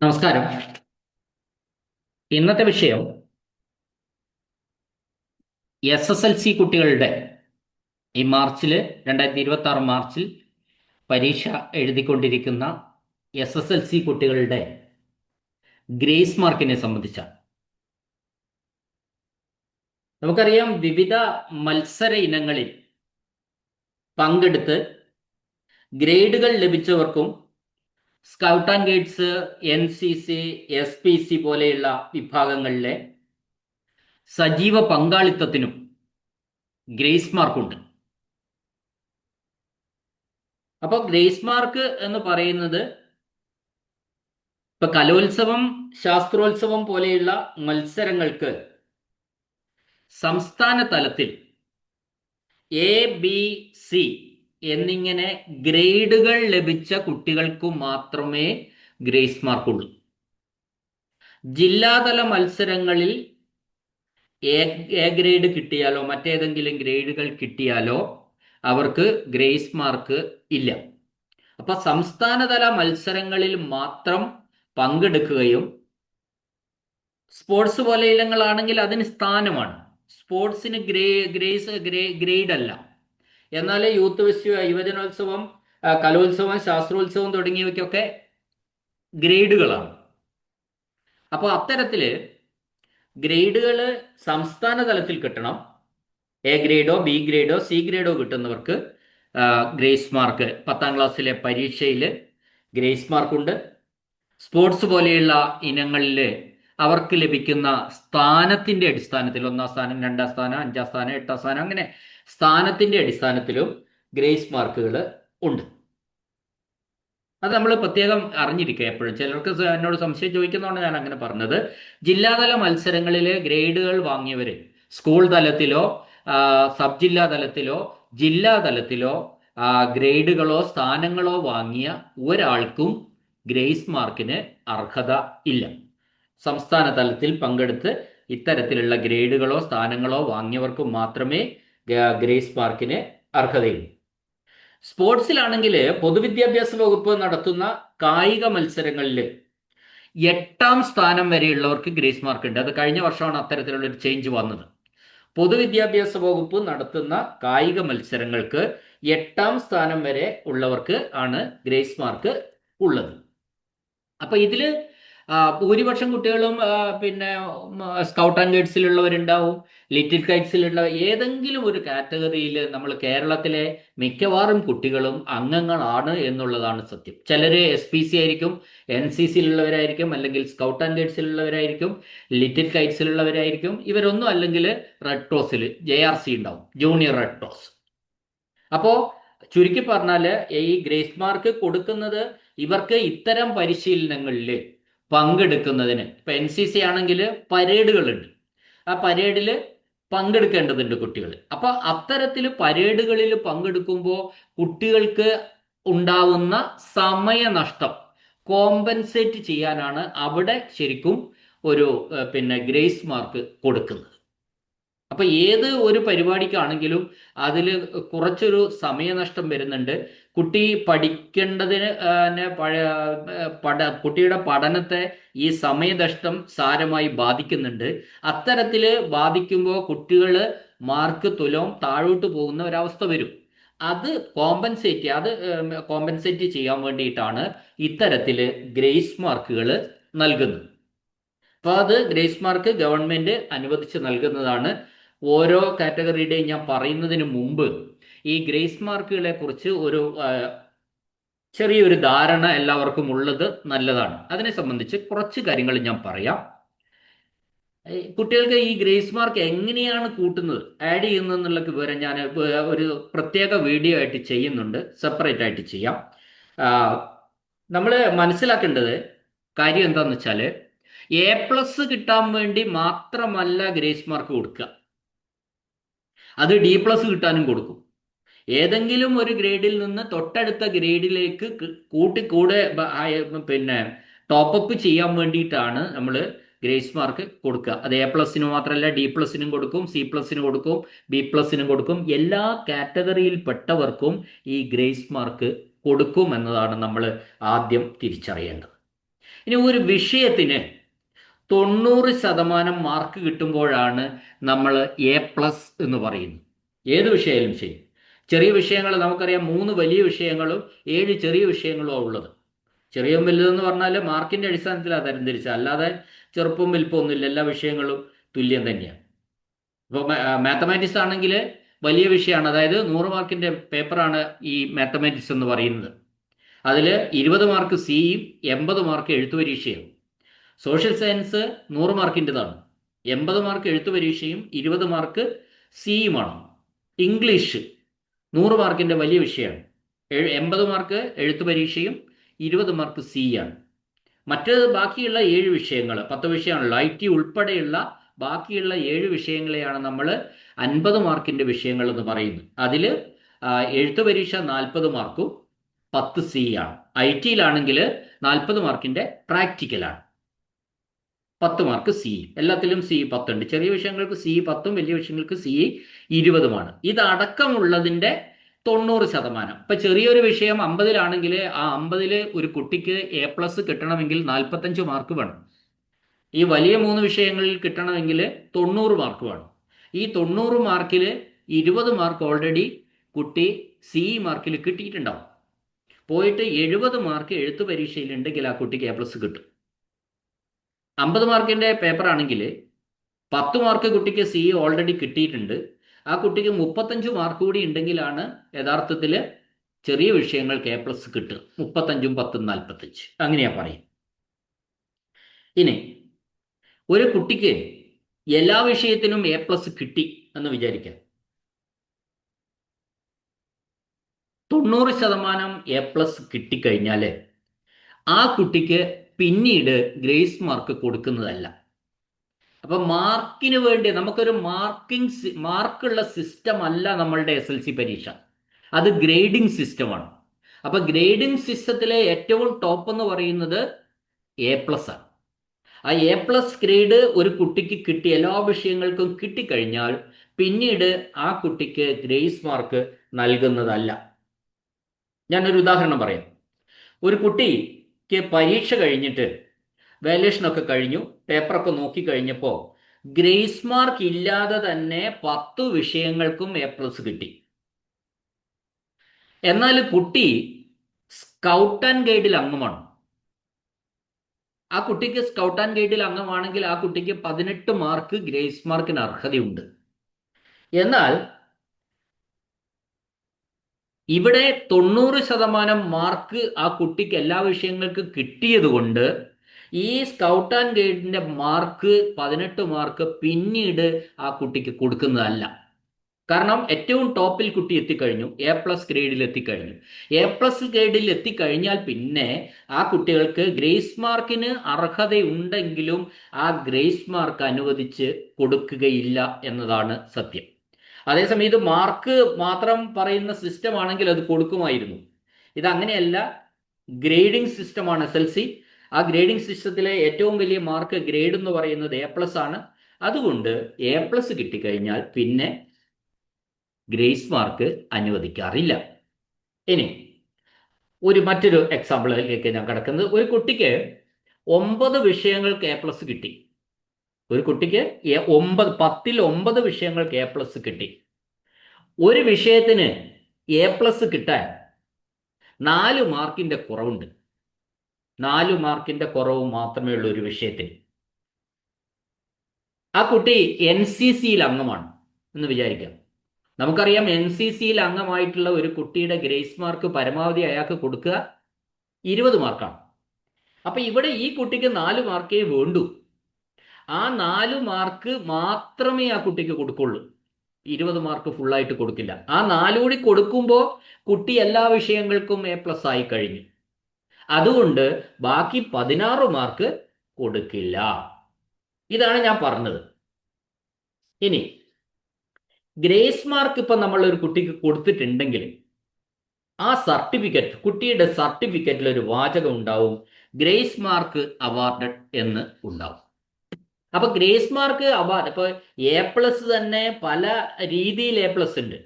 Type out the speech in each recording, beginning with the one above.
നമസ്കാരം. ഇന്നത്തെ വിഷയം SSLC കുട്ടികളുടെ ഈ മാർച്ചിൽ 2026 മാർച്ചിൽ പരീക്ഷ എഴുതിക്കൊണ്ടിരിക്കുന്ന SSLC കുട്ടികളുടെ ഗ്രേസ് മാർക്കിനെ സംബന്ധിച്ചാണ്. നമുക്കറിയാം, വിവിധ മത്സര ഇനങ്ങളിൽ പങ്കെടുത്ത് ഗ്രേഡുകൾ ലഭിച്ചവർക്കും scout and guides, NCC, SPC പോലെയുള്ള വിഭാഗങ്ങളിലെ സജീവ പങ്കാളിത്തത്തിനും ഗ്രേസ് മാർക്കുണ്ട്. അപ്പോൾ ഗ്രേസ് മാർക്ക് എന്ന് പറയുന്നത് ഇപ്പൊ കലോത്സവം, ശാസ്ത്രോത്സവം പോലെയുള്ള മത്സരങ്ങൾക്ക് സംസ്ഥാന തലത്തിൽ ABC എന്നിങ്ങനെ ഗ്രേഡുകൾ ലഭിച്ച കുട്ടികൾക്ക് മാത്രമേ ഗ്രേസ് മാർക്കുള്ളൂ. ജില്ലാതല മത്സരങ്ങളിൽ എ ഗ്രേഡ് കിട്ടിയാലോ മറ്റേതെങ്കിലും ഗ്രേഡുകൾ കിട്ടിയാലോ അവർക്ക് ഗ്രേസ് മാർക്ക് ഇല്ല. അപ്പൊ സംസ്ഥാനതല മത്സരങ്ങളിൽ മാത്രം പങ്കെടുക്കുകയും, സ്പോർട്സ് പോലെ ഇനങ്ങളാണെങ്കിൽ അതിന് സ്ഥാനമാണ്, സ്പോർട്സിന് ഗ്രേഡ് അല്ല. എന്നാൽ യൂത്ത് യുവജനോത്സവം, കലോത്സവം, ശാസ്ത്രോത്സവം തുടങ്ങിയവയ്ക്കൊക്കെ ഗ്രേഡുകളാണ്. അപ്പോൾ അത്തരത്തില് ഗ്രേഡുകൾ സംസ്ഥാന തലത്തിൽ കിട്ടണം. എ ഗ്രേഡോ ബി ഗ്രേഡോ സി ഗ്രേഡോ കിട്ടുന്നവർക്ക് ഗ്രേസ് മാർക്ക്, 10ാം ക്ലാസ്സിലെ പരീക്ഷയിൽ ഗ്രേസ് മാർക്കുണ്ട്. സ്പോർട്സ് പോലെയുള്ള ഇനങ്ങളിൽ അവർക്ക് ലഭിക്കുന്ന സ്ഥാനത്തിന്റെ അടിസ്ഥാനത്തിൽ 1ാം സ്ഥാനം, 2ാം സ്ഥാനം, 5ാം സ്ഥാനം, 8ാം സ്ഥാനം, അങ്ങനെ സ്ഥാനത്തിന്റെ അടിസ്ഥാനത്തിലും ഗ്രേസ് മാർക്കുകൾ ഉണ്ട്. അത് നമ്മൾ പ്രത്യേകം അറിഞ്ഞിരിക്കുക. എപ്പോഴും ചിലർക്ക് എന്നോട് സംശയം ചോദിക്കുന്നതുകൊണ്ട് ഞാൻ അങ്ങനെ പറഞ്ഞത്. ജില്ലാതല മത്സരങ്ങളിലെ ഗ്രേഡുകൾ വാങ്ങിയവര് സ്കൂൾ തലത്തിലോ സബ് ജില്ലാ തലത്തിലോ ജില്ലാ തലത്തിലോ ഗ്രേഡുകളോ സ്ഥാനങ്ങളോ വാങ്ങിയ ഒരാൾക്കും ഗ്രേസ് മാർക്കിന് അർഹത ഇല്ല. സംസ്ഥാന തലത്തിൽ പങ്കെടുത്ത് ഇത്തരത്തിലുള്ള ഗ്രേഡുകളോ സ്ഥാനങ്ങളോ വാങ്ങിയവർക്ക് മാത്രമേ ഗ്രേസ് മാർക്കിന് അർഹതയുള്ളൂ. സ്പോർട്സിലാണെങ്കിൽ പൊതുവിദ്യാഭ്യാസ വകുപ്പ് നടത്തുന്ന കായിക മത്സരങ്ങളിൽ 8ാം സ്ഥാനം വരെയുള്ളവർക്ക് ഗ്രേസ് മാർക്ക് ഉണ്ട്. അത് കഴിഞ്ഞ വർഷമാണ് അത്തരത്തിലുള്ള ഒരു ചേഞ്ച് വന്നത്. പൊതുവിദ്യാഭ്യാസ വകുപ്പ് നടത്തുന്ന കായിക മത്സരങ്ങൾക്ക് 8ാം സ്ഥാനം വരെ ഉള്ളവർക്ക് ആണ് ഗ്രേസ് മാർക്ക് ഉള്ളത്. അപ്പൊ ഇതില് ഭൂരിപക്ഷം കുട്ടികളും പിന്നെ സ്കൗട്ട് ആൻഡ് ഗൈഡ്സിലുള്ളവരുണ്ടാവും, ലിറ്റിൽ കൈറ്റ്സിലുള്ള ഏതെങ്കിലും ഒരു കാറ്റഗറിയിൽ നമ്മൾ കേരളത്തിലെ മിക്കവാറും കുട്ടികളും അംഗങ്ങളാണ് എന്നുള്ളതാണ് സത്യം. ചിലര് SPC ആയിരിക്കും, NCCയിലുള്ളവരായിരിക്കും, അല്ലെങ്കിൽ സ്കൗട്ട് ആൻഡ് ഗൈഡ്സിലുള്ളവരായിരിക്കും, ലിറ്റിൽ കൈറ്റ്സിലുള്ളവരായിരിക്കും. ഇവരൊന്നും അല്ലെങ്കിൽ റെഡ് ക്രോസിൽ JRC ഉണ്ടാവും, ജൂനിയർ റെഡ് ക്രോസ്. അപ്പോ ചുരുക്കി പറഞ്ഞാല് ഈ ഗ്രേസ് മാർക്ക് കൊടുക്കുന്നത് ഇവർക്ക് ഇത്തരം പരിശീലനങ്ങളിൽ പങ്കെടുക്കുന്നതിന്. ഇപ്പൊ NCC ആണെങ്കിൽ പരേഡുകളുണ്ട്, ആ പരേഡിൽ പങ്കെടുക്കേണ്ടതുണ്ട് കുട്ടികൾ. അപ്പൊ അത്തരത്തിൽ പരേഡുകളിൽ പങ്കെടുക്കുമ്പോൾ കുട്ടികൾക്ക് ഉണ്ടാവുന്ന സമയനഷ്ടം കോമ്പൻസേറ്റ് ചെയ്യാനാണ് അവിടെ ശരിക്കും ഒരു ഗ്രേസ് മാർക്ക് കൊടുക്കുന്നത്. അപ്പൊ ഏത് ഒരു പരിപാടിക്കാണെങ്കിലും അതിൽ കുറച്ചൊരു സമയനഷ്ടം വരുന്നുണ്ട്. കുട്ടി പഠിക്കേണ്ടതിന് കുട്ടിയുടെ പഠനത്തെ ഈ സമയനഷ്ടം സാരമായി ബാധിക്കുന്നുണ്ട്. അത്തരത്തില് ബാധിക്കുമ്പോൾ കുട്ടികൾ മാർക്ക് തുലവും താഴോട്ട് പോകുന്ന ഒരവസ്ഥ വരും. അത് കോമ്പൻസേറ്റ് ചെയ്യാൻ വേണ്ടിയിട്ടാണ് ഇത്തരത്തില് ഗ്രേസ് മാർക്കുകൾ നൽകുന്നത്. അപ്പൊ അത് ഗ്രേസ് മാർക്ക് ഗവൺമെന്റ് അനുവദിച്ച് നൽകുന്നതാണ്. ഓരോ കാറ്റഗറിയുടെയും ഞാൻ പറയുന്നതിന് മുമ്പ് ഈ ഗ്രേസ് മാർക്കുകളെ കുറിച്ച് ഒരു ചെറിയൊരു ധാരണ എല്ലാവർക്കും ഉള്ളത് നല്ലതാണ്. അതിനെ സംബന്ധിച്ച് കുറച്ച് കാര്യങ്ങൾ ഞാൻ പറയാം. കുട്ടികൾക്ക് ഈ ഗ്രേസ് മാർക്ക് എങ്ങനെയാണ് കൂട്ടുന്നത്, ആഡ് ചെയ്യുന്നത് എന്നുള്ള വിവരം ഞാൻ ഒരു പ്രത്യേക വീഡിയോ ആയിട്ട് ചെയ്യുന്നുണ്ട്, സെപ്പറേറ്റ് ആയിട്ട് ചെയ്യാം. നമ്മൾ മനസ്സിലാക്കേണ്ടത് കാര്യം എന്താണെന്ന് വെച്ചാൽ, A+ കിട്ടാൻ വേണ്ടി മാത്രമല്ല ഗ്രേസ് മാർക്ക് കൊടുക്കുക, അത് D+ കിട്ടാനും കൊടുക്കും. ഏതെങ്കിലും ഒരു ഗ്രേഡിൽ നിന്ന് തൊട്ടടുത്ത ഗ്രേഡിലേക്ക് കൂടെ ടോപ്പപ്പ് ചെയ്യാൻ വേണ്ടിയിട്ടാണ് നമ്മൾ ഗ്രേസ് മാർക്ക് കൊടുക്കുക. അത് A+ മാത്രമല്ല, D+ കൊടുക്കും, C+ കൊടുക്കും, B+ കൊടുക്കും. എല്ലാ കാറ്റഗറിയിൽ പെട്ടവർക്കും ഈ ഗ്രേസ് മാർക്ക് കൊടുക്കും എന്നതാണ് നമ്മൾ ആദ്യം തിരിച്ചറിയേണ്ടത്. ഇനി ഒരു വിഷയത്തിന് 90% മാർക്ക് കിട്ടുമ്പോഴാണ് നമ്മൾ A+ എന്ന് പറയുന്നത്. ഏത് വിഷയമായാലും ശരി. ചെറിയ വിഷയങ്ങൾ നമുക്കറിയാം, 3 വലിയ വിഷയങ്ങളും 7 ചെറിയ വിഷയങ്ങളും ഉള്ളത്. ചെറിയതും വലുതെന്ന് പറഞ്ഞാൽ മാർക്കിന്റെ അടിസ്ഥാനത്തിലാണ് തരംതിരിച്ചത്, അല്ലാതെ ചെറുപ്പവും വലിപ്പവും ഒന്നുമില്ല. എല്ലാ വിഷയങ്ങളും തുല്യം തന്നെയാണ്. ഇപ്പോൾ മാത്തമാറ്റിക്സ് ആണെങ്കിൽ വലിയ വിഷയമാണ്, അതായത് 100 മാർക്കിന്റെ പേപ്പറാണ് ഈ മാത്തമാറ്റിക്സ് എന്ന് പറയുന്നത്. അതിൽ 20 മാർക്ക് സിയും 80 മാർക്ക് എഴുത്തു പരീക്ഷയും. Social science 100 മാർക്കിൻ്റെതാണ്. 80 മാർക്ക് എഴുത്തു പരീക്ഷയും 20 മാർക്ക് സിയുമാണ്. ഇംഗ്ലീഷ് 100 മാർക്കിൻ്റെ വലിയ വിഷയമാണ്. 80 മാർക്ക് എഴുത്തു പരീക്ഷയും 20 മാർക്ക് സിയാണ്. മറ്റ് ബാക്കിയുള്ള 7 വിഷയങ്ങൾ, 10 വിഷയമാണല്ലോ, IT ഉൾപ്പെടെയുള്ള ബാക്കിയുള്ള 7 വിഷയങ്ങളെയാണ് നമ്മൾ 50 മാർക്കിൻ്റെ വിഷയങ്ങൾ എന്ന് പറയുന്നത്. അതിൽ എഴുത്തു പരീക്ഷ 40 മാർക്കും 10 സിയാണ്. IT-യിലാണെങ്കിൽ 40 മാർക്കിൻ്റെ പ്രാക്ടിക്കലാണ്, 10 മാർക്ക് സി. എല്ലാത്തിലും സി 10 ഉണ്ട്. ചെറിയ വിഷയങ്ങൾക്ക് സി 10ഉം വലിയ വിഷയങ്ങൾക്ക് സി 20ഉമാണ്. ഇതടക്കമുള്ളതിൻ്റെ 90%. ഇപ്പം ചെറിയൊരു വിഷയം 50-ലാണെങ്കിൽ ആ 50-ൽ ഒരു കുട്ടിക്ക് A+ കിട്ടണമെങ്കിൽ 45 മാർക്ക് വേണം. ഈ വലിയ 3 വിഷയങ്ങളിൽ കിട്ടണമെങ്കിൽ 90 മാർക്ക് വേണം. ഈ 90 മാർക്കിൽ 20 മാർക്ക് ഓൾറെഡി കുട്ടി സി മാർക്കിൽ കിട്ടിയിട്ടുണ്ടാവും. പോയിട്ട് 70 മാർക്ക് എഴുത്തു പരീക്ഷയിലുണ്ടെങ്കിൽ ആ കുട്ടിക്ക് A+ കിട്ടും. 50 മാർക്കിൻ്റെ പേപ്പറാണെങ്കിൽ 10 മാർക്ക് കുട്ടിക്ക് സി ഓൾറെഡി കിട്ടിയിട്ടുണ്ട്. ആ കുട്ടിക്ക് 35 മാർക്ക് കൂടി ഉണ്ടെങ്കിലാണ് യഥാർത്ഥത്തിൽ ചെറിയ വിഷയങ്ങൾക്ക് A+ കിട്ടുക. 35ഉം 10ഉം 45, അങ്ങനെയാ പറയും. ഇനി ഒരു കുട്ടിക്ക് എല്ലാ വിഷയത്തിനും A+ കിട്ടി എന്ന് വിചാരിക്കാം. 90% A+ കിട്ടിക്കഴിഞ്ഞാൽ ആ കുട്ടിക്ക് പിന്നീട് ഗ്രേസ് മാർക്ക് കൊടുക്കുന്നതല്ല. അപ്പൊ മാർക്കിന് വേണ്ടി നമുക്കൊരു മാർക്കുള്ള സിസ്റ്റം അല്ല നമ്മളുടെ SLC പരീക്ഷ, അത് ഗ്രേഡിംഗ് സിസ്റ്റമാണ്. അപ്പൊ ഗ്രേഡിംഗ് സിസ്റ്റത്തിലെ ഏറ്റവും ടോപ്പ് എന്ന് പറയുന്നത് A+ ആണ്. ആ A+ ഗ്രേഡ് ഒരു കുട്ടിക്ക് കിട്ടി, എല്ലാ വിഷയങ്ങൾക്കും കിട്ടിക്കഴിഞ്ഞാൽ പിന്നീട് ആ കുട്ടിക്ക് ഗ്രേസ് മാർക്ക് നൽകുന്നതല്ല. ഞാനൊരു ഉദാഹരണം പറയാം. ഒരു കുട്ടിക്ക് പരീക്ഷ കഴിഞ്ഞിട്ട് വാല്യുവേഷനൊക്കെ കഴിഞ്ഞു, പേപ്പറൊക്കെ നോക്കി കഴിഞ്ഞപ്പോൾ ഗ്രേസ് മാർക്ക് ഇല്ലാതെ തന്നെ 10 വിഷയങ്ങൾക്കും A+ കിട്ടി. എന്നാൽ കുട്ടി സ്കൗട്ട് ആൻഡ് ഗൈഡിൽ അംഗമാണ്. ആ കുട്ടിക്ക് സ്കൗട്ട് ആൻഡ് ഗൈഡിൽ അംഗമാണെങ്കിൽ ആ കുട്ടിക്ക് 18 മാർക്ക് ഗ്രേസ് മാർക്കിന് അർഹതയുണ്ട്. എന്നാൽ ഇവിടെ 90% മാർക്ക് ആ കുട്ടിക്ക് എല്ലാ വിഷയങ്ങൾക്കും കിട്ടിയത് കൊണ്ട് ഈ സ്കൗട്ട് ആൻഡ് ഗൈഡിന്റെ മാർക്ക് 18 മാർക്ക് പിന്നീട് ആ കുട്ടിക്ക് കൊടുക്കുന്നതല്ല. കാരണം ഏറ്റവും ടോപ്പിൽ കുട്ടി എത്തിക്കഴിഞ്ഞു, A+ ഗ്രേഡിൽ എത്തിക്കഴിഞ്ഞു. A+ ഗ്രേഡിൽ എത്തിക്കഴിഞ്ഞാൽ പിന്നെ ആ കുട്ടികൾക്ക് ഗ്രേസ് മാർക്കിന് അർഹതയുണ്ടെങ്കിലും ആ ഗ്രേസ് മാർക്ക് അനുവദിച്ച് കൊടുക്കുകയില്ല എന്നതാണ് സത്യം. അതേസമയം ഇത് മാർക്ക് മാത്രം പറയുന്ന സിസ്റ്റം ആണെങ്കിൽ അത് കൊടുക്കുമായിരുന്നു. ഇതങ്ങനെയല്ല, ഗ്രേഡിംഗ് സിസ്റ്റമാണ് SLC. ആ ഗ്രേഡിംഗ് സിസ്റ്റത്തിലെ ഏറ്റവും വലിയ മാർക്ക് ഗ്രേഡ് എന്ന് പറയുന്നത് A+ ആണ്. അതുകൊണ്ട് A+ കിട്ടിക്കഴിഞ്ഞാൽ പിന്നെ ഗ്രേസ് മാർക്ക് അനുവദിക്കാറില്ല. ഇനി മറ്റൊരു എക്സാമ്പിളിലേക്ക് ഞാൻ കിടക്കുന്നത്, ഒരു കുട്ടിക്ക് 9 വിഷയങ്ങൾക്ക് A+ കിട്ടി. ഒരു കുട്ടിക്ക് 10ൽ 9 വിഷയങ്ങൾക്ക് A+ കിട്ടി. ഒരു വിഷയത്തിന് A+ കിട്ടാൻ 4 മാർക്കിന്റെ കുറവുണ്ട്. 4 മാർക്കിന്റെ കുറവ് മാത്രമേ ഉള്ളൂ ഒരു വിഷയത്തിന്. ആ കുട്ടി NCCയിൽ അംഗമാണ് എന്ന് വിചാരിക്കാം. നമുക്കറിയാം, NCCയിൽ അംഗമായിട്ടുള്ള ഒരു കുട്ടിയുടെ ഗ്രേസ് മാർക്ക് പരമാവധി അയാൾക്ക് കൊടുക്കുക 20 മാർക്കാണ്. അപ്പൊ ഇവിടെ ഈ കുട്ടിക്ക് 4 മാർക്കേ വേണ്ടൂ. ആ 4 മാർക്ക് മാത്രമേ ആ കുട്ടിക്ക് കൊടുക്കുള്ളൂ, 20 മാർക്ക് ഫുള്ളായിട്ട് കൊടുക്കില്ല. ആ 4 കൂടി കൊടുക്കുമ്പോൾ കുട്ടി എല്ലാ വിഷയങ്ങൾക്കും A+ ആയി കഴിഞ്ഞു. അതുകൊണ്ട് ബാക്കി 16 മാർക്ക് കൊടുക്കില്ല. ഇതാണ് ഞാൻ പറഞ്ഞത്. ഇനി ഗ്രേസ് മാർക്ക് ഇപ്പം നമ്മൾ ഒരു കുട്ടിക്ക് കൊടുത്തിട്ടുണ്ടെങ്കിൽ ആ സർട്ടിഫിക്കറ്റ്, കുട്ടിയുടെ സർട്ടിഫിക്കറ്റിൽ ഒരു വാചകം ഉണ്ടാവും, ഗ്രേസ് മാർക്ക് അവാർഡഡ് എന്ന് ഉണ്ടാവും. അപ്പൊ ഗ്രേസ് മാർക്ക് അവാർഡ്, ഇപ്പൊ A+ തന്നെ പല രീതിയിൽ A+ ഉണ്ട്.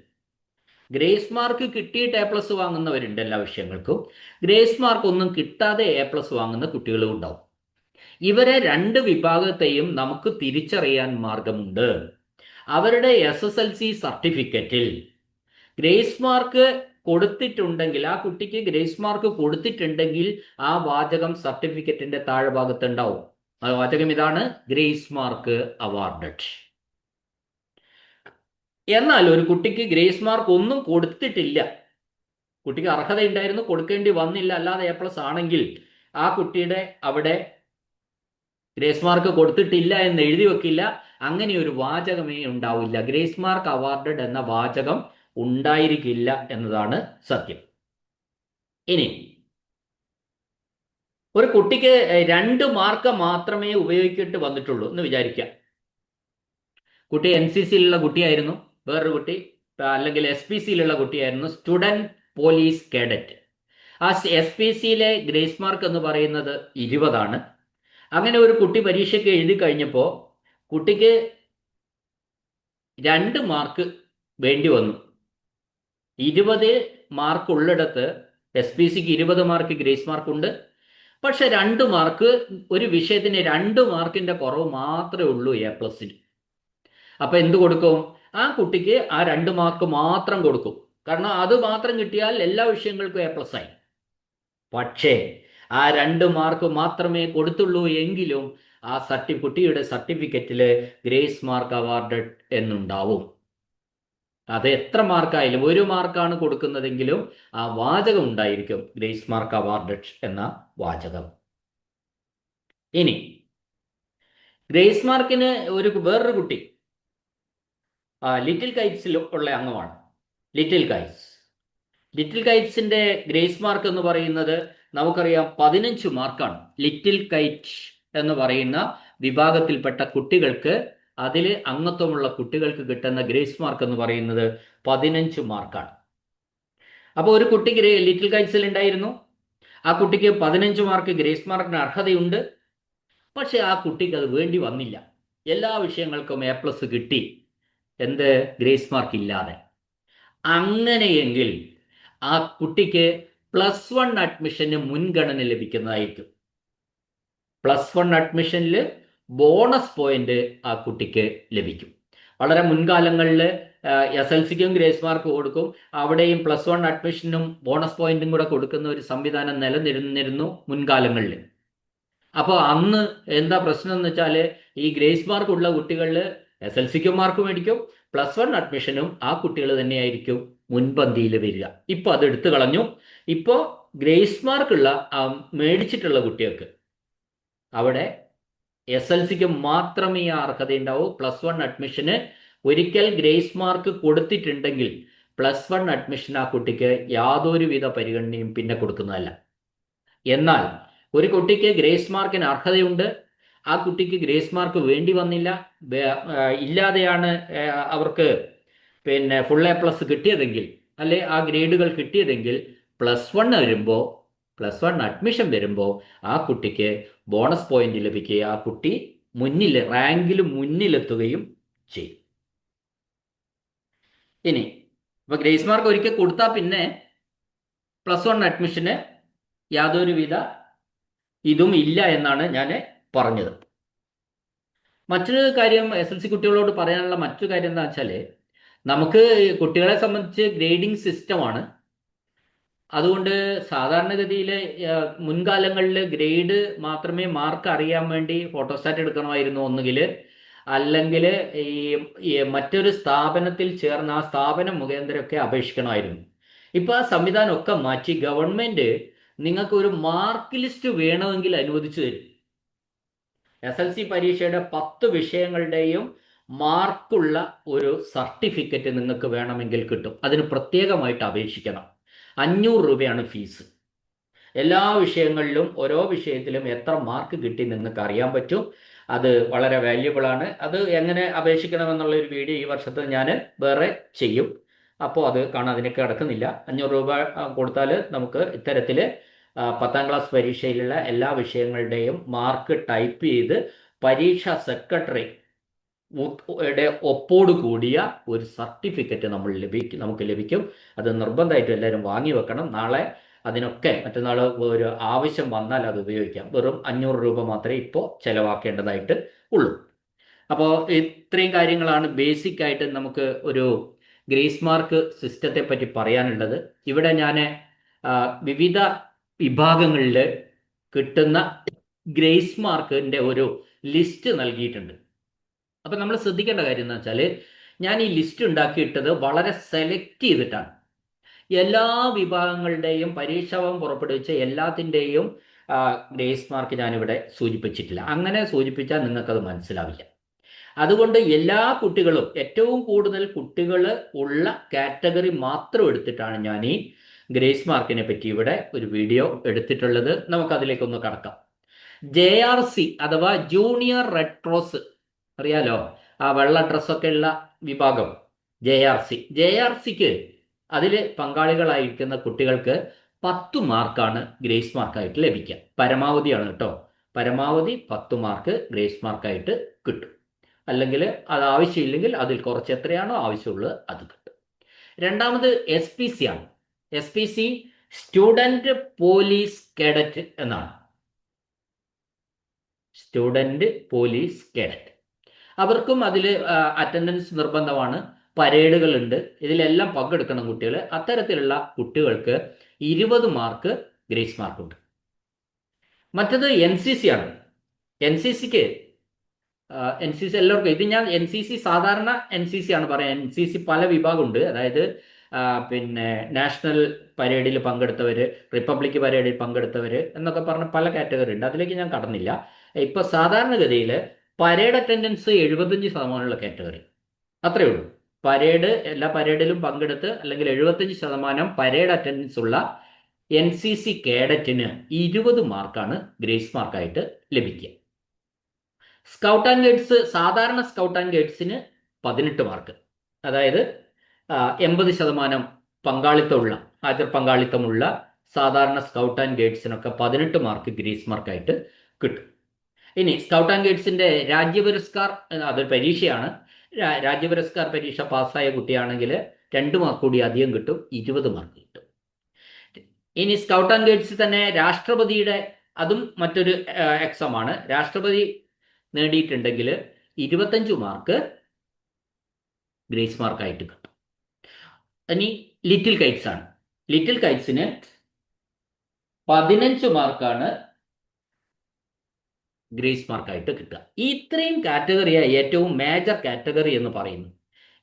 ഗ്രേസ് മാർക്ക് കിട്ടിയിട്ട് A+ വാങ്ങുന്നവരുണ്ട് എല്ലാ വിഷയങ്ങൾക്കും. ഗ്രേസ് മാർക്ക് ഒന്നും കിട്ടാതെ A+ വാങ്ങുന്ന കുട്ടികളും ഉണ്ടാവും. ഇവരെ രണ്ട് വിഭാഗത്തെയും നമുക്ക് തിരിച്ചറിയാൻ മാർഗമുണ്ട്. അവരുടെ SSLC സർട്ടിഫിക്കറ്റിൽ ഗ്രേസ് മാർക്ക് കൊടുത്തിട്ടുണ്ടെങ്കിൽ, ആ കുട്ടിക്ക് ഗ്രേസ് മാർക്ക് കൊടുത്തിട്ടുണ്ടെങ്കിൽ ആ വാചകം സർട്ടിഫിക്കറ്റിന്റെ താഴെ ഭാഗത്ത് ഉണ്ടാവും. ആ വാചകം ഇതാണ്: ഗ്രേസ് മാർക്ക് അവാർഡഡ്. എന്നാൽ ഒരു കുട്ടിക്ക് ഗ്രേസ് മാർക്ക് ഒന്നും കൊടുത്തിട്ടില്ല, കുട്ടിക്ക് അർഹതയുണ്ടായിരുന്നു, കൊടുക്കേണ്ടി വന്നില്ല, അല്ലാതെ A+ ആണെങ്കിൽ ആ കുട്ടിയുടെ അവിടെ ഗ്രേസ് മാർക്ക് കൊടുത്തിട്ടില്ല എന്ന് എഴുതി വെക്കില്ല. അങ്ങനെ ഒരു വാചകമേ ഉണ്ടാവില്ല. ഗ്രേസ് മാർക്ക് അവാർഡഡ് എന്ന വാചകം ഉണ്ടായിരിക്കില്ല എന്നതാണ് സത്യം. ഇനി ഒരു കുട്ടിക്ക് 2 മാർക്ക് മാത്രമേ ഉപയോഗിച്ചിട്ട് വന്നിട്ടുള്ളൂ എന്ന് വിചാരിക്കുക. കുട്ടി NCCയിലുള്ള കുട്ടിയായിരുന്നു, വേറൊരു കുട്ടി അല്ലെങ്കിൽ SPCയിലുള്ള കുട്ടിയായിരുന്നു, സ്റ്റുഡന്റ് പോലീസ് കേഡറ്റ്. ആ SPCയിലെ ഗ്രേസ് മാർക്ക് എന്ന് പറയുന്നത് 20 അങ്ങനെ ഒരു കുട്ടി പരീക്ഷയ്ക്ക് എഴുതി കഴിഞ്ഞപ്പോൾ കുട്ടിക്ക് 2 മാർക്ക് വേണ്ടി വന്നു. 20 മാർക്ക് ഉള്ളിടത്ത് SPCക്ക് 20 മാർക്ക് ഗ്രേസ് മാർക്ക് ഉണ്ട്. പക്ഷെ 2 മാർക്ക്, ഒരു വിഷയത്തിന് 2 മാർക്കിന്റെ കുറവ് മാത്രമേ ഉള്ളൂ A+ന്. അപ്പൊ എന്ത് കൊടുക്കും? ആ കുട്ടിക്ക് ആ 2 മാർക്ക് മാത്രം കൊടുക്കും. കാരണം അത് മാത്രം കിട്ടിയാൽ എല്ലാ വിഷയങ്ങൾക്കും A+ ആയി. പക്ഷേ ആ 2 മാർക്ക് മാത്രമേ കൊടുത്തുള്ളൂ എങ്കിലും ആ കുട്ടിയുടെ സർട്ടിഫിക്കറ്റില് ഗ്രേസ് മാർക്ക് അവാർഡഡ് എന്നുണ്ടാവും. അത് എത്ര മാർക്കായാലും, 1 മാർക്കാണ് കൊടുക്കുന്നതെങ്കിലും ആ വാചകം ഉണ്ടായിരിക്കും, ഗ്രേസ് മാർക്ക് അവാർഡഡ് എന്ന വാചകം. ഇനി ഗ്രേസ് മാർക്കിന് വേറൊരു കുട്ടി ലിറ്റിൽ കൈറ്റ്സിൽ ഉള്ള അംഗമാണ്. ലിറ്റിൽ കൈറ്റ്സിന്റെ ഗ്രേസ് മാർക്ക് എന്ന് പറയുന്നത് നമുക്കറിയാം 15 മാർക്കാണ്. ലിറ്റിൽ കൈറ്റ് എന്ന് പറയുന്ന വിഭാഗത്തിൽപ്പെട്ട കുട്ടികൾക്ക്, അതിൽ അംഗത്വമുള്ള കുട്ടികൾക്ക് കിട്ടുന്ന ഗ്രേസ് മാർക്ക് എന്ന് പറയുന്നത് 15 മാർക്കാണ്. അപ്പോൾ ഒരു കുട്ടിക്ക് ലിറ്റിൽ കൈറ്റ്സിൽ ഉണ്ടായിരുന്നു, ആ കുട്ടിക്ക് 15 മാർക്ക് ഗ്രേസ് മാർക്കിന് അർഹതയുണ്ട്. പക്ഷെ ആ കുട്ടിക്ക് അത് വേണ്ടി വന്നില്ല. എല്ലാ വിഷയങ്ങൾക്കും A+ കിട്ടി, എന്ത്? ഗ്രേസ് മാർക്ക് ഇല്ലാതെ. അങ്ങനെയെങ്കിൽ ആ കുട്ടിക്ക് +1 അഡ്മിഷന് മുൻഗണന ലഭിക്കുന്നതായിരിക്കും. +1 അഡ്മിഷനിൽ ബോണസ് പോയിന്റ് ആ കുട്ടിക്ക് ലഭിക്കും. വളരെ മുൻകാലങ്ങളിൽ SLCക്കും ഗ്രേസ് മാർക്ക് കൊടുക്കും, അവിടെയും +1 അഡ്മിഷനും ബോണസ് പോയിന്റും കൂടെ കൊടുക്കുന്ന ഒരു സംവിധാനം നിലനിന്നിരുന്നു മുൻകാലങ്ങളിൽ. അപ്പോൾ അന്ന് എന്താ പ്രശ്നം എന്ന് വെച്ചാൽ, ഈ ഗ്രേസ് മാർക്ക് ഉള്ള കുട്ടികളിൽ SLCക്കും മാർക്ക് മേടിക്കും, +1 അഡ്മിഷനും ആ കുട്ടികൾ തന്നെയായിരിക്കും മുൻപന്തിയിൽ വരിക. ഇപ്പൊ അത് എടുത്തു കളഞ്ഞു. ഇപ്പോൾ ഗ്രേസ് മാർക്കുള്ള മേടിച്ചിട്ടുള്ള കുട്ടികൾക്ക് അവിടെ SLCക്ക് മാത്രമേ ആ അർഹതയുണ്ടാവൂ. +1 അഡ്മിഷന് ഒരിക്കൽ ഗ്രേസ് മാർക്ക് കൊടുത്തിട്ടുണ്ടെങ്കിൽ +1 അഡ്മിഷൻ ആ കുട്ടിക്ക് യാതൊരുവിധ പരിഗണനയും പിന്നെ കൊടുക്കുന്നതല്ല. എന്നാൽ ഒരു കുട്ടിക്ക് ഗ്രേസ് മാർക്കിന് അർഹതയുണ്ട്, ആ കുട്ടിക്ക് ഗ്രേസ് മാർക്ക് വേണ്ടി വന്നില്ല, ഇല്ലാതെയാണ് അവർക്ക് പിന്നെ ഫുൾ A+ കിട്ടിയതെങ്കിൽ, അല്ലെ ആ ഗ്രേഡുകൾ കിട്ടിയതെങ്കിൽ, +1 അഡ്മിഷൻ വരുമ്പോൾ ആ കുട്ടിക്ക് ബോണസ് പോയിന്റ് ലഭിക്കുകയും ആ കുട്ടി റാങ്കിൽ മുന്നിലെത്തുകയും ചെയ്യും. ഇനി ഇപ്പൊ ഗ്രേസ് മാർക്ക് ഒരിക്കൽ കൊടുത്താൽ പിന്നെ +1 അഡ്മിഷന് യാതൊരുവിധ ഇതും ഇല്ല എന്നാണ് ഞാൻ പറഞ്ഞത്. മറ്റൊരു കാര്യം SLC കുട്ടികളോട് പറയാനുള്ള മറ്റൊരു കാര്യം എന്താ വെച്ചാൽ, നമുക്ക് കുട്ടികളെ സംബന്ധിച്ച് ഗ്രേഡിംഗ് സിസ്റ്റമാണ്. അതുകൊണ്ട് സാധാരണഗതിയിൽ മുൻകാലങ്ങളിൽ ഗ്രേഡ് മാത്രമേ മാർക്ക് അറിയാൻ വേണ്ടി ഫോട്ടോസ്റ്റാറ്റ് എടുക്കണമായിരുന്നു ഒന്നുകിൽ, അല്ലെങ്കിൽ ഈ മറ്റൊരു സ്ഥാപനത്തിൽ ചേർന്ന് ആ സ്ഥാപനം മുഖേന്ദ്രമൊക്കെ അപേക്ഷിക്കണമായിരുന്നു. ഇപ്പൊ ആ സംവിധാനമൊക്കെ മാറ്റി ഗവൺമെന്റ് നിങ്ങൾക്ക് ഒരു മാർക്ക് ലിസ്റ്റ് വേണമെങ്കിൽ അനുവദിച്ചു തരും. SLC പരീക്ഷയുടെ 10 വിഷയങ്ങളുടെയും മാർക്കുള്ള ഒരു സർട്ടിഫിക്കറ്റ് നിങ്ങൾക്ക് വേണമെങ്കിൽ കിട്ടും. അതിന് പ്രത്യേകമായിട്ട് അപേക്ഷിക്കണം. 500 രൂപയാണ് ഫീസ്. എല്ലാ വിഷയങ്ങളിലും ഓരോ വിഷയത്തിലും എത്ര മാർക്ക് കിട്ടി നിങ്ങൾക്ക് അറിയാൻ പറ്റും. അത് വളരെ വാല്യുബിൾ ആണ്. അത് എങ്ങനെ അപേക്ഷിക്കണമെന്നുള്ള ഒരു വീഡിയോ ഈ വർഷത്തെ ഞാൻ വേറെ ചെയ്യും. അപ്പോൾ അത് കാണാൻ അതിനൊക്കെ കിടക്കുന്നില്ല. 500 രൂപ കൊടുത്താൽ നമുക്ക് ഇത്തരത്തിൽ 10ാം ക്ലാസ് പരീക്ഷയിലുള്ള എല്ലാ വിഷയങ്ങളുടെയും മാർക്ക് ടൈപ്പ് ചെയ്ത് പരീക്ഷാ സെക്രട്ടറി ഒപ്പോട് കൂടിയ ഒരു സർട്ടിഫിക്കറ്റ് നമുക്ക് ലഭിക്കും. അത് നിർബന്ധമായിട്ടും എല്ലാവരും വാങ്ങി വെക്കണം. നാളെ അതിനൊക്കെ മറ്റന്നാൾ ഒരു ആവശ്യം വന്നാൽ അത് ഉപയോഗിക്കാം. വെറും 500 രൂപ മാത്രമേ ഇപ്പോൾ ചിലവാക്കേണ്ടതായിട്ട് ഉള്ളൂ. അപ്പോൾ ഇത്രയും കാര്യങ്ങളാണ് ബേസിക് ആയിട്ട് നമുക്ക് ഒരു ഗ്രേസ് മാർക്ക് സിസ്റ്റത്തെ പറ്റി പറയാനുള്ളത്. ഇവിടെ ഞാൻ വിവിധ വിഭാഗങ്ങളിൽ കിട്ടുന്ന ഗ്രേസ് മാർക്കിന്റെ ഒരു ലിസ്റ്റ് നൽകിയിട്ടുണ്ട്. അപ്പം നമ്മൾ ശ്രദ്ധിക്കേണ്ട കാര്യം എന്ന് വെച്ചാൽ, ഞാൻ ഈ ലിസ്റ്റ് ഉണ്ടാക്കിയിട്ടത് വളരെ സെലക്ട് ചെയ്തിട്ടാണ്. എല്ലാ വിഭാഗങ്ങളുടെയും പരീക്ഷാഫലം പുറപ്പെടുവിച്ച എല്ലാത്തിൻ്റെയും ഗ്രേസ് മാർക്ക് ഞാനിവിടെ സൂചിപ്പിച്ചിട്ടില്ല. അങ്ങനെ സൂചിപ്പിച്ചാൽ നിങ്ങൾക്കത് മനസ്സിലാവില്ല. അതുകൊണ്ട് എല്ലാ കുട്ടികളും, ഏറ്റവും കൂടുതൽ കുട്ടികൾ ഉള്ള കാറ്റഗറി മാത്രം എടുത്തിട്ടാണ് ഞാൻ ഈ ഗ്രേസ് മാർക്കിനെ പറ്റി ഇവിടെ ഒരു വീഡിയോ എടുത്തിട്ടുള്ളത്. നമുക്കതിലേക്കൊന്ന് കടക്കാം. JRC അഥവാ ജൂനിയർ റെഡ് ക്രോസ്, അറിയാലോ, ആ വെള്ള ഡ്രസ്സൊക്കെ ഉള്ള വിഭാഗം JRCക്ക് അതിൽ പങ്കാളികളായിരിക്കുന്ന കുട്ടികൾക്ക് 10 മാർക്കാണ് ഗ്രേസ് മാർക്കായിട്ട് ലഭിക്കുക. പരമാവധിയാണ് കേട്ടോ. പരമാവധി 10 മാർക്ക് ഗ്രേസ് മാർക്കായിട്ട് കിട്ടും. അല്ലെങ്കിൽ അത് ആവശ്യമില്ലെങ്കിൽ അതിൽ കുറച്ച് എത്രയാണോ ആവശ്യമുള്ളത് അത് കിട്ടും. രണ്ടാമത് SPC ആണ്. SPC സ്റ്റുഡൻറ് പോലീസ് കേഡറ്റ് എന്നാണ്. Student police cadet. അവർക്കും അതിൽ അറ്റൻഡൻസ് നിർബന്ധമാണ്. പരേഡുകളുണ്ട്. ഇതിലെല്ലാം പങ്കെടുക്കണം കുട്ടികൾ. അത്തരത്തിലുള്ള കുട്ടികൾക്ക് 20 മാർക്ക് ഗ്രേസ് മാർക്കുണ്ട്. മറ്റത് NCC ആണ്. NCCക്ക് എല്ലാവർക്കും ഇത് ഞാൻ NCC സാധാരണ NCC ആണ് പറയാം. NCC പല വിഭാഗമുണ്ട്. അതായത് പിന്നെ നാഷണൽ പരേഡിൽ പങ്കെടുത്തവർ, റിപ്പബ്ലിക് പരേഡിൽ പങ്കെടുത്തവർ എന്നൊക്കെ പറഞ്ഞ പല കാറ്റഗറി ഉണ്ട്. അതിലേക്ക് ഞാൻ കടന്നില്ല. ഇപ്പൊ സാധാരണഗതിയിൽ പരേഡ് അറ്റൻഡൻസ് 75% കാറ്റഗറി, അത്രയേ ഉള്ളൂ. എല്ലാ പരേഡിലും പങ്കെടുത്ത് അല്ലെങ്കിൽ 75% പരേഡ് അറ്റൻഡൻസ് ഉള്ള NCC കേഡറ്റിന് 20 മാർക്കാണ് ഗ്രേസ് മാർക്കായിട്ട് ലഭിക്കുക. സ്കൗട്ട് ആൻഡ് ഗൈഡ്സ്, സാധാരണ സ്കൗട്ട് ആൻഡ് ഗൈഡ്സിന് 18 മാർക്ക്. അതായത് 80% ഹാജർ പങ്കാളിത്തമുള്ള സാധാരണ സ്കൗട്ട് ആൻഡ് ഗൈഡ്സിനൊക്കെ 18 മാർക്ക് ഗ്രേസ് മാർക്കായിട്ട് കിട്ടും. ഇനി സ്കൗട്ട് ആൻഡ് ഗൈഡ്സിന്റെ രാജ്യപുരസ്കാർ, അതൊരു പരീക്ഷയാണ്. രാജ്യപുരസ്കാർ പരീക്ഷ പാസ്സായ കുട്ടിയാണെങ്കിൽ 2 മാർക്ക് കൂടി അധികം കിട്ടും, 20 മാർക്ക് കിട്ടും. ഇനി സ്കൗട്ട് ആൻഡ് ഗൈഡ്സ് തന്നെ രാഷ്ട്രപതിയുടെ, അതും മറ്റൊരു എക്സാമാണ്. രാഷ്ട്രപതി നേടിയിട്ടുണ്ടെങ്കിൽ 25 മാർക്ക് ഗ്രേസ് മാർക്കായിട്ട് കിട്ടും. ഇനി ലിറ്റിൽ കൈറ്റ്സ് ആണ്. ലിറ്റിൽ കൈറ്റ്സിന് 15 മാർക്കാണ് ഗ്രേസ് മാർക്കായിട്ട് കിട്ടുക. ഇത്രയും കാറ്റഗറിയാണ് ഏറ്റവും മേജർ കാറ്റഗറി എന്ന് പറയുന്നത്.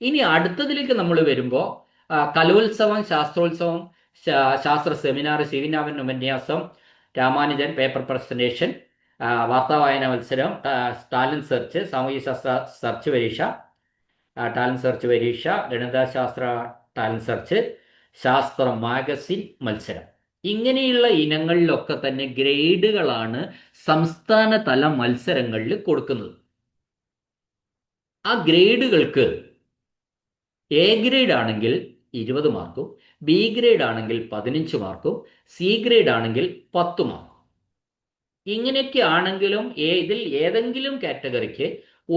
ഇനി അടുത്തതിലേക്ക് നമ്മൾ വരുമ്പോൾ കലോത്സവം, ശാസ്ത്രോത്സവം, ശാസ്ത്ര സെമിനാർ, ശിവനാമൻ ഉപന്യാസം, രാമാനുജൻ പേപ്പർ പ്രസന്റേഷൻ, വാർത്താവായന മത്സരം, ടാലന്റ് സെർച്ച്, സാമൂഹ്യശാസ്ത്ര സെർച്ച് പരീക്ഷ, ടാലന്റ് സെർച്ച് പരീക്ഷ, ഗണിതശാസ്ത്ര ടാലന്റ് സെർച്ച്, ശാസ്ത്ര മാഗസിൻ മത്സരം, ഇങ്ങനെയുള്ള ഇനങ്ങളിലൊക്കെ തന്നെ ഗ്രേഡുകളാണ് സംസ്ഥാന തല മത്സരങ്ങളിൽ കൊടുക്കുന്നത്. ആ ഗ്രേഡുകൾക്ക് A ഗ്രേഡ് ആണെങ്കിൽ 20 മാർക്കും, B ഗ്രേഡ് ആണെങ്കിൽ 15 മാർക്കും, C ഗ്രേഡ് ആണെങ്കിൽ 10 മാർക്കും. ഇങ്ങനെയൊക്കെ ആണെങ്കിലും ഇതിൽ ഏതെങ്കിലും കാറ്റഗറിക്ക്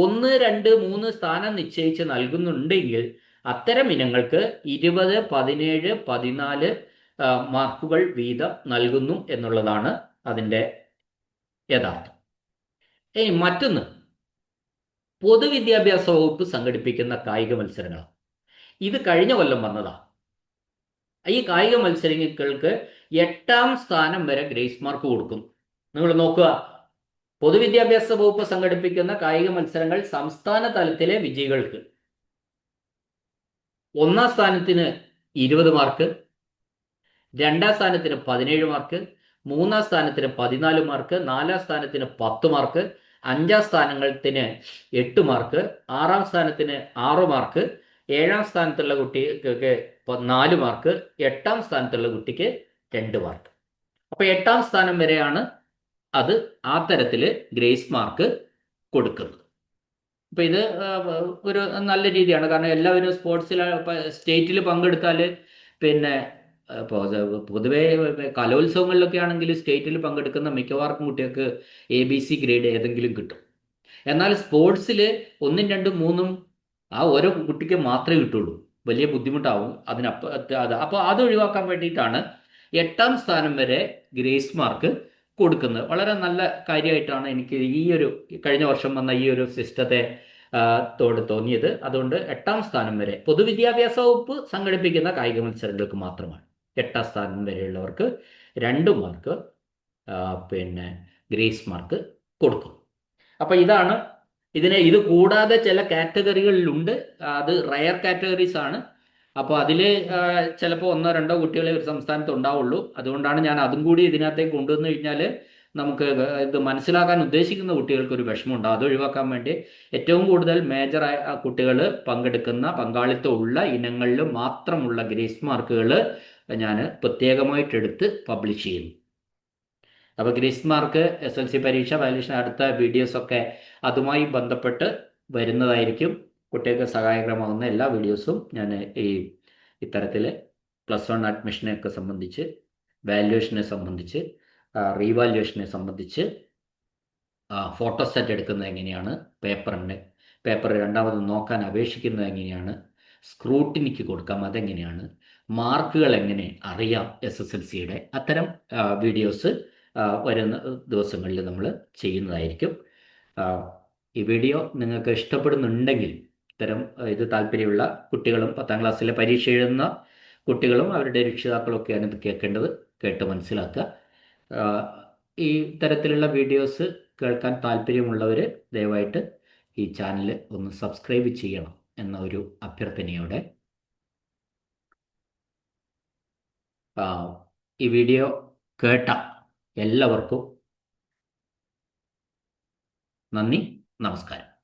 1, 2, 3 സ്ഥാനം നിശ്ചയിച്ച് നൽകുന്നുണ്ടെങ്കിൽ അത്തരം ഇനങ്ങൾക്ക് 20, 17, 14 മാർക്കുകൾ വീതം നൽകുന്നു എന്നുള്ളതാണ് അതിൻ്റെ യഥാർത്ഥം. ഇനി മറ്റൊന്ന്, പൊതുവിദ്യാഭ്യാസ വകുപ്പ് സംഘടിപ്പിക്കുന്ന കായിക മത്സരങ്ങൾ. ഇത് കഴിഞ്ഞ കൊല്ലം വന്നതാണ്. ഈ കായിക മത്സരങ്ങൾക്ക് 8ാം സ്ഥാനം വരെ ഗ്രേസ് മാർക്ക് കൊടുക്കും. നിങ്ങൾ നോക്കുക, പൊതുവിദ്യാഭ്യാസ വകുപ്പ് സംഘടിപ്പിക്കുന്ന കായിക മത്സരങ്ങൾ സംസ്ഥാന തലത്തിലെ വിജയികൾക്ക് 1ാം സ്ഥാനത്തിന് 20 മാർക്ക്, 2ാം സ്ഥാനത്തിന് 17 മാർക്ക്, 3ാം സ്ഥാനത്തിന് 14 മാർക്ക്, 4ാം സ്ഥാനത്തിന് 10 മാർക്ക്, 5ാം സ്ഥാനത്തിന് 8 മാർക്ക്, 6ാം സ്ഥാനത്തിന് 6 മാർക്ക്, 7ാം സ്ഥാനത്തുള്ള കുട്ടിക്ക് 4 മാർക്ക്, 8ാം സ്ഥാനത്തുള്ള കുട്ടിക്ക് 2 മാർക്ക്. അപ്പോൾ 8ാം സ്ഥാനം വരെയാണ് അത് ആ തരത്തിൽ ഗ്രേസ് മാർക്ക് കൊടുക്കുന്നത്. അപ്പോൾ ഇത് ഒരു നല്ല രീതിയാണ്. കാരണം എല്ലാവരും സ്പോർട്സിൽ സ്റ്റേറ്റിൽ പങ്കെടുത്താൽ, പിന്നെ പൊതുവേ കലോത്സവങ്ങളിലൊക്കെ ആണെങ്കിൽ സ്റ്റേറ്റിൽ പങ്കെടുക്കുന്ന മിക്കവാർക്കും കുട്ടികൾക്ക് ABC ഗ്രേഡ് ഏതെങ്കിലും കിട്ടും. എന്നാൽ സ്പോർട്സിൽ 1, 2, 3 ആ ഓരോ കുട്ടിക്ക് മാത്രമേ കിട്ടുള്ളൂ. വലിയ ബുദ്ധിമുട്ടാവും അപ്പോൾ അത് ഒഴിവാക്കാൻ വേണ്ടിയിട്ടാണ് 8ാം സ്ഥാനം വരെ ഗ്രേസ് മാർക്ക് കൊടുക്കുന്നത് വളരെ നല്ല കാര്യമായിട്ടാണ് എനിക്ക് ഈ ഒരു കഴിഞ്ഞ വർഷം വന്ന ഈ ഒരു സിസ്റ്റത്തെ തോട് തോന്നിയത്. അതുകൊണ്ട് 8ാം സ്ഥാനം വരെ പൊതുവിദ്യാഭ്യാസ വകുപ്പ് സംഘടിപ്പിക്കുന്ന കായിക മത്സരങ്ങൾക്ക് മാത്രമാണ് 8ാം സ്ഥാനം വരെയുള്ളവർക്ക് 2 മാർക്ക് പിന്നെ ഗ്രേസ് മാർക്ക് കൊടുക്കും. അപ്പൊ ഇതാണ് ഇത് കൂടാതെ ചില കാറ്റഗറികളിലുണ്ട്. അത് റയർ കാറ്റഗറീസ് ആണ്. അപ്പോൾ അതിൽ ചിലപ്പോൾ 1-2 കുട്ടികളെ ഒരു സംസ്ഥാനത്ത് ഉണ്ടാവുള്ളൂ. അതുകൊണ്ടാണ് ഞാൻ അതും കൂടി ഇതിനകത്തേക്ക് കൊണ്ടുവന്നു കഴിഞ്ഞാൽ നമുക്ക് ഇത് മനസ്സിലാക്കാൻ ഉദ്ദേശിക്കുന്ന കുട്ടികൾക്ക് ഒരു വിഷമം ഉണ്ടാവും. അത് ഒഴിവാക്കാൻ വേണ്ടി ഏറ്റവും കൂടുതൽ മേജറായ കുട്ടികൾ പങ്കെടുക്കുന്ന പങ്കാളിത്തമുള്ള ഇനങ്ങളിൽ മാത്രമുള്ള ഗ്രേസ് മാർക്കുകൾ ഞാൻ പ്രത്യേകമായിട്ടെടുത്ത് പബ്ലിഷ് ചെയ്യുന്നു. അപ്പോൾ ഗ്രേസ് മാർക്ക് SLC പരീക്ഷ വാല്യൂഷൻ അടുത്ത വീഡിയോസൊക്കെ അതുമായി ബന്ധപ്പെട്ട് വരുന്നതായിരിക്കും. കുട്ടികൾക്ക് സഹായകരമാകുന്ന എല്ലാ വീഡിയോസും ഞാൻ ഇത്തരത്തിൽ +1 അഡ്മിഷനെയൊക്കെ സംബന്ധിച്ച്, വാല്യുവേഷനെ സംബന്ധിച്ച്, റീവാല്യുവേഷനെ സംബന്ധിച്ച്, ഫോട്ടോസ്റ്റാറ്റ് എടുക്കുന്നത് എങ്ങനെയാണ്, പേപ്പർ രണ്ടാമത് നോക്കാൻ അപേക്ഷിക്കുന്നത് എങ്ങനെയാണ്, സ്ക്രൂട്ടിനിക്ക് കൊടുക്കാം അതെങ്ങനെയാണ്, മാർക്കുകൾ എങ്ങനെ അറിയാം SSLCയുടെ, അത്തരം വീഡിയോസ് വരുന്ന ദിവസങ്ങളിൽ നമ്മൾ ചെയ്യുന്നതായിരിക്കും. ഈ വീഡിയോ നിങ്ങൾക്ക് ഇഷ്ടപ്പെടുന്നുണ്ടെങ്കിൽ ഇത്തരം ഇത് താല്പര്യമുള്ള കുട്ടികളും 10ാം ക്ലാസ്സിലെ പരീക്ഷ എഴുതുന്ന കുട്ടികളും അവരുടെ രക്ഷിതാക്കളൊക്കെയാണ് ഇത് കേട്ട് മനസ്സിലാക്കുക. ഈ തരത്തിലുള്ള വീഡിയോസ് കേൾക്കാൻ താല്പര്യമുള്ളവർ ദയവായിട്ട് ഈ ചാനൽ ഒന്ന് സബ്സ്ക്രൈബ് ചെയ്യണം എന്ന ഒരു അഭ്യർത്ഥനയോടെ ഈ വീഡിയോ കേട്ട എല്ലാവർക്കും നന്ദി, നമസ്കാരം.